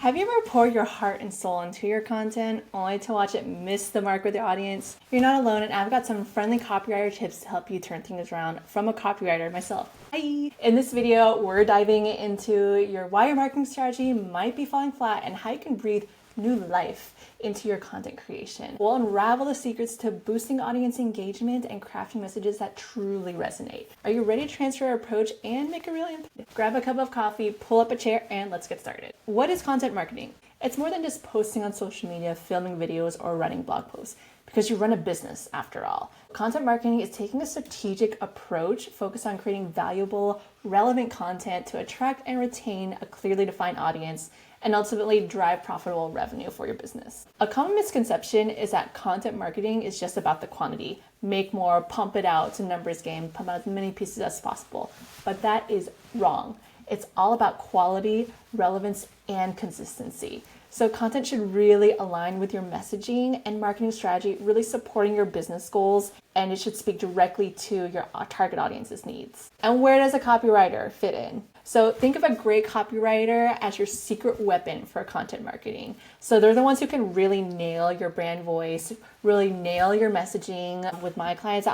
Have you ever poured your heart and soul into your content only to watch it miss the mark with your audience? You're not alone, and I've got some friendly copywriter tips to help you turn things around from a copywriter myself. Hi! In this video, we're diving into why your marketing strategy might be falling flat and how you can breathe new life into your content creation. We'll unravel the secrets to boosting audience engagement and crafting messages that truly resonate. Are you ready to transfer your approach and make a real impact? Grab a cup of coffee, pull up a chair, and let's get started. What is content marketing? It's more than just posting on social media, filming videos, or writing blog posts, because you run a business after all. Content marketing is taking a strategic approach focused on creating valuable, relevant content to attract and retain a clearly defined audience and ultimately drive profitable revenue for your business. A common misconception is that content marketing is just about the quantity. Make more, pump it out, it's a numbers game, pump out as many pieces as possible. But that is wrong. It's all about quality, relevance, and consistency. So content should really align with your messaging and marketing strategy, really supporting your business goals, and it should speak directly to your target audience's needs. And where does a copywriter fit in? So think of a great copywriter as your secret weapon for content marketing. So they're the ones who can really nail your brand voice, really nail your messaging. With my clients,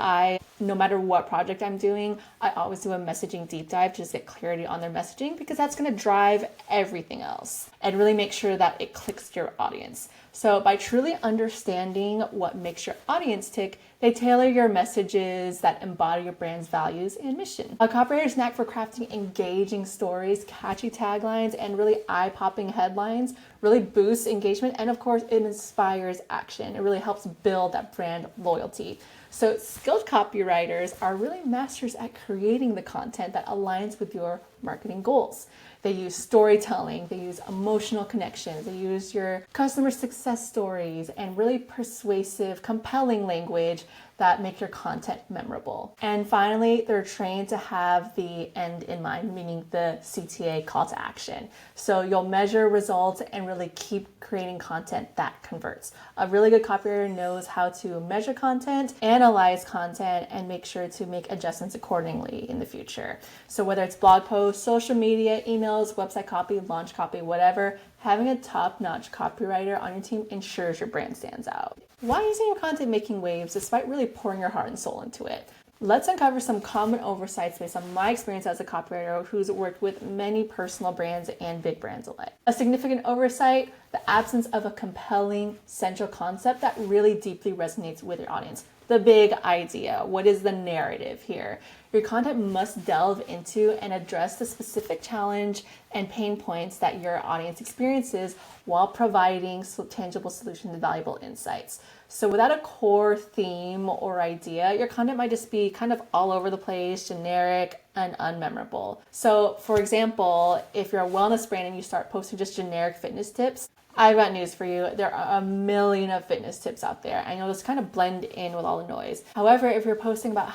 no matter what project I'm doing, I always do a messaging deep dive to just get clarity on their messaging, because that's going to drive everything else and really make sure that it clicks to your audience. So by truly understanding what makes your audience tick, they tailor your messages that embody your brand's values and mission. A copywriter's knack for crafting engaging stories, catchy taglines, and really eye-popping headlines really boosts engagement, and of course it inspires action. It really helps build that brand loyalty. So skilled copywriters are really masters at creating the content that aligns with your marketing goals. They use storytelling, they use emotional connections, they use your customer success stories and really persuasive, compelling language that make your content memorable. And finally, they're trained to have the end in mind, meaning the CTA, call to action. So you'll measure results and really keep creating content that converts. A really good copywriter knows how to measure content, analyze content, and make sure to make adjustments accordingly in the future. So whether it's blog posts, social media, emails, website copy, launch copy, whatever, having a top-notch copywriter on your team ensures your brand stands out. Why isn't your content making waves despite really pouring your heart and soul into it? Let's uncover some common oversights based on my experience as a copywriter who's worked with many personal brands and big brands alike. A significant oversight, the absence of a compelling central concept that really deeply resonates with your audience. The big idea. What is the narrative here? Your content must delve into and address the specific challenge and pain points that your audience experiences while providing tangible solutions and valuable insights. So without a core theme or idea, your content might just be kind of all over the place, generic, and unmemorable. So for example, if you're a wellness brand and you start posting just generic fitness tips, I've got news for you. There are a million of fitness tips out there, and you'll just kind of blend in with all the noise. However, if you're posting about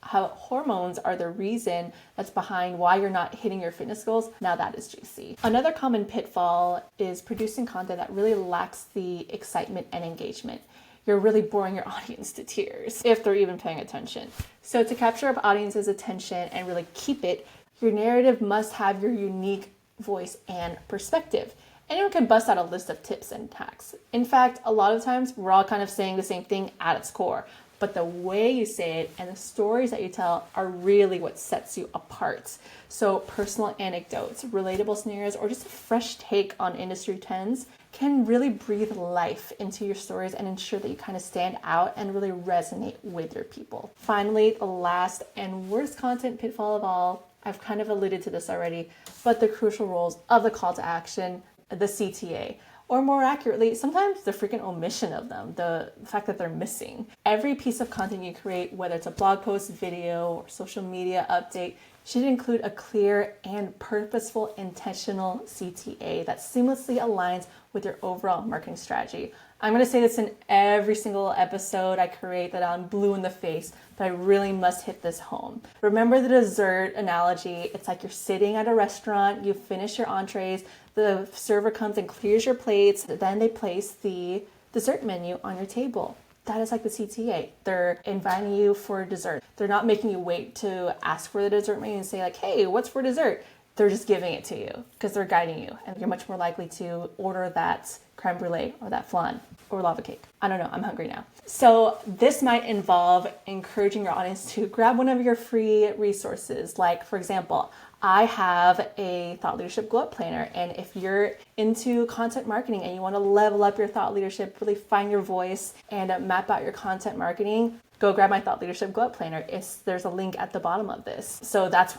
how hormones are the reason that's behind why you're not hitting your fitness goals, now that is juicy. Another common pitfall is producing content that really lacks the excitement and engagement. You're really boring your audience to tears, if they're even paying attention. So to capture our audience's attention and really keep it, your narrative must have your unique voice and perspective. Anyone can bust out a list of tips and hacks. In fact, a lot of times we're all kind of saying the same thing at its core, but the way you say it and the stories that you tell are really what sets you apart. So personal anecdotes, relatable scenarios, or just a fresh take on industry trends can really breathe life into your stories and ensure that you kind of stand out and really resonate with your people. Finally, the last and worst content pitfall of all, I've kind of alluded to this already, but the crucial roles of the call to action, the CTA, or more accurately, sometimes the freaking omission of them, the fact that they're missing. Every piece of content you create, whether it's a blog post, video, or social media update, should include a clear and purposeful intentional CTA that seamlessly aligns with your overall marketing strategy. I'm going to say this in every single episode I create that I'm blue in the face, but I really must hit this home. Remember the dessert analogy. It's like you're sitting at a restaurant, you finish your entrees, the server comes and clears your plates, then they place the dessert menu on your table. That is like the CTA. They're inviting you for dessert. They're not making you wait to ask for the dessert menu and say like, hey, what's for dessert? they're just giving it to you because they're guiding you, and you're much more likely to order that creme brulee or that flan or lava cake. I don't know, I'm hungry now. So this might involve encouraging your audience to grab one of your free resources. Like, for example, I have a thought leadership glow up planner. And if you're into content marketing and you want to level up your thought leadership, really find your voice and map out your content marketing, go grab my thought leadership glow up planner. There's a link at the bottom of this. So that's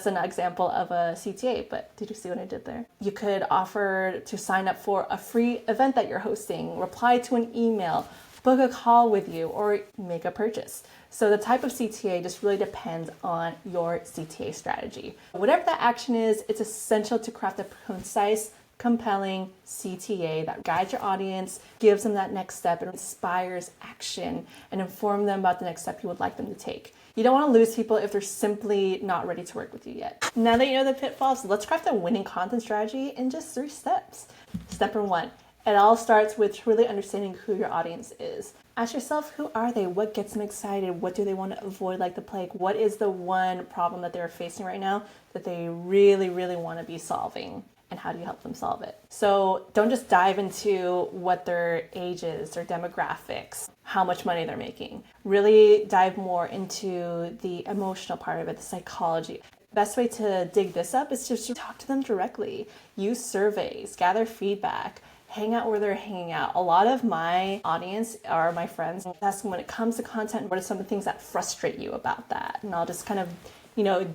an example of a CTA, but did you see what I did there? You could offer to sign up for a free event that you're hosting, reply to an email, book a call with you, or make a purchase. So the type of CTA just really depends on your CTA strategy. Whatever that action is, it's essential to craft a concise, compelling CTA that guides your audience, gives them that next step, and inspires action and inform them about the next step you would like them to take. You don't want to lose people if they're simply not ready to work with you yet. Now that you know the pitfalls, let's craft a winning content strategy in just 3 steps. Step number 1, it all starts with really understanding who your audience is. Ask yourself, who are they? What gets them excited? What do they want to avoid like the plague? What is the one problem that they're facing right now that they really, really want to be solving? And how do you help them solve it? So don't just dive into what their age is, their demographics, how much money they're making. Really dive more into the emotional part of it, the psychology. Best way to dig this up is just to talk to them directly. Use surveys, gather feedback, hang out where they're hanging out. A lot of my audience are my friends. Asking when it comes to content, what are some of the things that frustrate you about that? And I'll just kind of,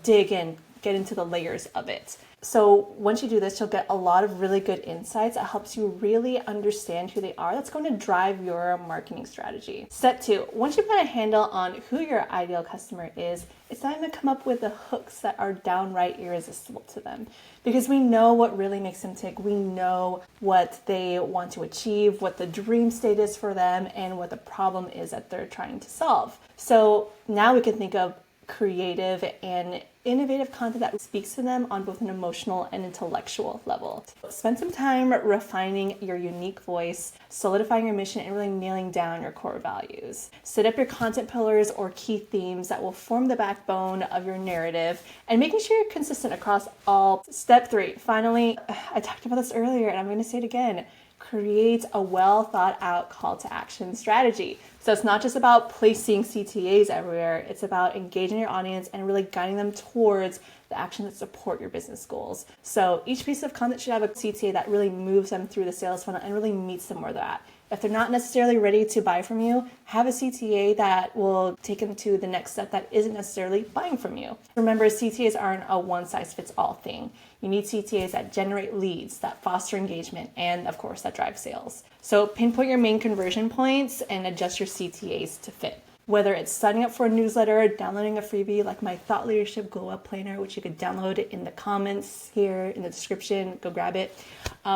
dig in, get into the layers of it. So once you do this, you'll get a lot of really good insights that helps you really understand who they are. That's going to drive your marketing strategy. Step 2, once you've got a handle on who your ideal customer is, it's time to come up with the hooks that are downright irresistible to them. Because we know what really makes them tick. We know what they want to achieve, what the dream state is for them, and what the problem is that they're trying to solve. So now we can think of creative and innovative content that speaks to them on both an emotional and intellectual level. Spend some time refining your unique voice, solidifying your mission, and really nailing down your core values. Set up your content pillars or key themes that will form the backbone of your narrative, and making sure you're consistent across all. Step 3, finally, I talked about this earlier and I'm going to say it again. Create a well thought out call to action strategy. So it's not just about placing CTAs everywhere, it's about engaging your audience and really guiding them towards the action that support your business goals. So each piece of content should have a CTA that really moves them through the sales funnel and really meets them where they're at. If they're not necessarily ready to buy from you, have a CTA that will take them to the next step that isn't necessarily buying from you. Remember, CTAs aren't a one-size-fits-all thing. You need CTAs that generate leads, that foster engagement, and of course, that drive sales. So pinpoint your main conversion points and adjust your CTAs to fit. Whether it's signing up for a newsletter, downloading a freebie like my Thought Leadership Glow Up Planner, which you could download in the comments here in the description, go grab it,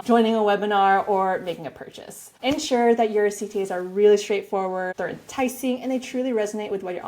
joining a webinar, or making a purchase. Ensure that your CTAs are really straightforward, they're enticing, and they truly resonate with what your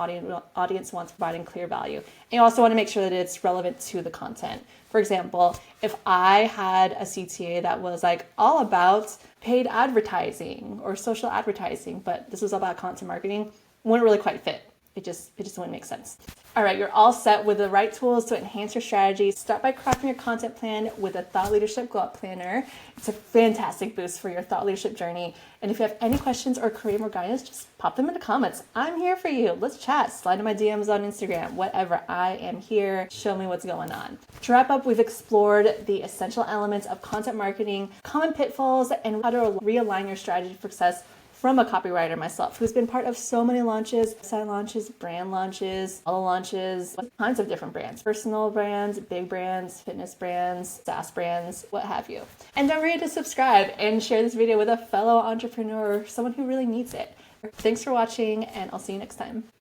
audience wants, providing clear value. And you also want to make sure that it's relevant to the content. For example, if I had a CTA that was like all about paid advertising or social advertising, but this was all about content marketing, wouldn't really quite fit. It just wouldn't make sense. All right, you're all set with the right tools to enhance your strategy. Start by crafting your content plan with a Thought Leadership Glow Up Planner. It's a fantastic boost for your thought leadership journey. And if you have any questions or create more guidance, just pop them in the comments. I'm here for you. Let's chat. Slide in my DMs on Instagram, whatever. I am here. Show me what's going on. To wrap up, we've explored the essential elements of content marketing, common pitfalls, and how to realign your strategy for success from a copywriter myself, who's been part of so many launches, site launches, brand launches, all launches, all kinds of different brands, personal brands, big brands, fitness brands, SaaS brands, what have you. And don't forget to subscribe and share this video with a fellow entrepreneur or someone who really needs it. Thanks for watching, and I'll see you next time.